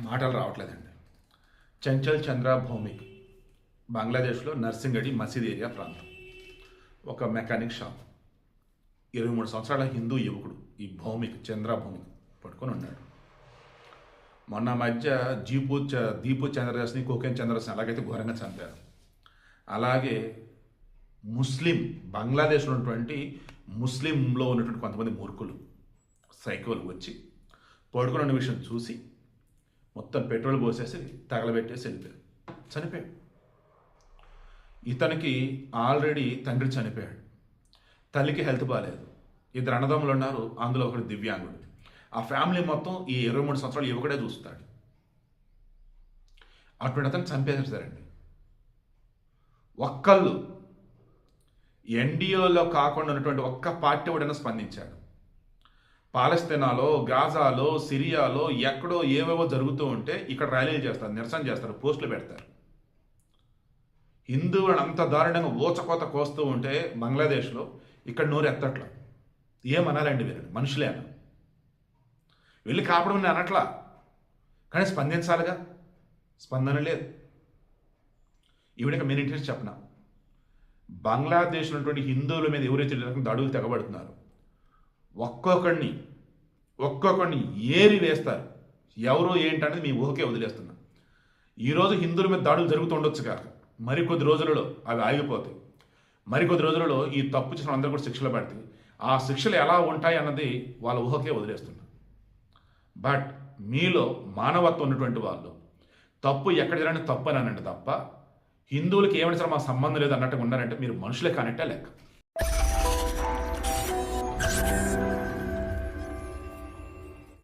మాటలు రావట్లేదండి. చంచల్ చంద్ర భౌమిక్ బంగ్లాదేశ్లో నర్సింగడి మసీద్ ఏరియా ప్రాంతం. ఒక మెకానిక్ షాప్. 23 సంవత్సరాల హిందూ యువకుడు ఈ భౌమిక్ చంద్ర భౌమిక్ పట్టుకొని ఉన్నాడు. మొన్న మధ్య దీపు చంద్రదాస్ని కోకేన్ చంద్రదాస్ని అలాగైతే ఘోరంగా చంపారు. అలాగే బంగ్లాదేశ్లో ఉన్నటువంటి ముస్లింలో ఉన్నటువంటి కొంతమంది మూర్ఖులు సైకోలు వచ్చి పడుకుని ఉన్న విషయం చూసి మొత్తం పెట్రోల్ పోసేసి తగలబెట్టేసి వెళ్ళిపోయాడు. చనిపోయాడు. ఇతనికి ఆల్రెడీ తండ్రి చనిపోయాడు, తల్లికి హెల్త్ బాగాలేదు, 2 అన్నదమ్ములు ఉన్నారు, అందులో ఒకటి దివ్యాంగుడు. ఆ ఫ్యామిలీ మొత్తం ఈ 23 సంవత్సరాలు యువకుడే చూస్తాడు. అటువంటి అతను చంపేసేసారండి. ఒక్కళ్ళు ఎన్డీఏలో కాకుండా ఉన్నటువంటి ఒక్క పార్టీ కూడా స్పందించాడు. పాలస్తీనాలో, గాజాలో, సిరియాలో ఎక్కడో ఏవేవో జరుగుతూ ఉంటే ఇక్కడ ర్యాలీలు చేస్తారు, నిరసన చేస్తారు, పోస్టులు పెడతారు. హిందువులను అంత దారుణంగా ఊచకోత కోస్తూ ఉంటే బంగ్లాదేశ్లో ఇక్కడ నోరు ఎత్తట్లా. ఏమనాలండి వీరండి? మనుషులే అన్న వెళ్ళి కాపడం నేను అనట్లా, కానీ స్పందించాలిగా. స్పందన లేదు. ఈవిడకి మెయిన్ ఇంట్రెస్ట్ చెప్పనా, బంగ్లాదేశ్లో ఉన్నటువంటి హిందువుల మీద ఎవరైతే దాడులు తెగబడుతున్నారు ఒక్కొక్కడిని ఏరి వేస్తారు. ఎవరో ఏంటనేది మీ ఊహకే వదిలేస్తున్నా. ఈరోజు హిందువుల మీద దాడులు జరుగుతుండొచ్చు కాక మరికొద్ది రోజులలో అవి ఆగిపోతాయి. మరికొద్ది రోజులలో ఈ తప్పు చేసిన అందరూ కూడా శిక్షలు పడతాయి. ఆ శిక్షలు ఎలా ఉంటాయి అన్నది వాళ్ళ ఊహకే వదిలేస్తున్నా. బట్ మీలో మానవత్వం ఉన్నటువంటి వాళ్ళు తప్పు ఎక్కడ జరిగినా తప్పు అని అనండి తప్ప హిందువులకి ఏమైనా సరే మా సంబంధం లేదు అన్నట్టుగా ఉన్నారంటే మీరు మనుషులే కానట్టే లెక్క.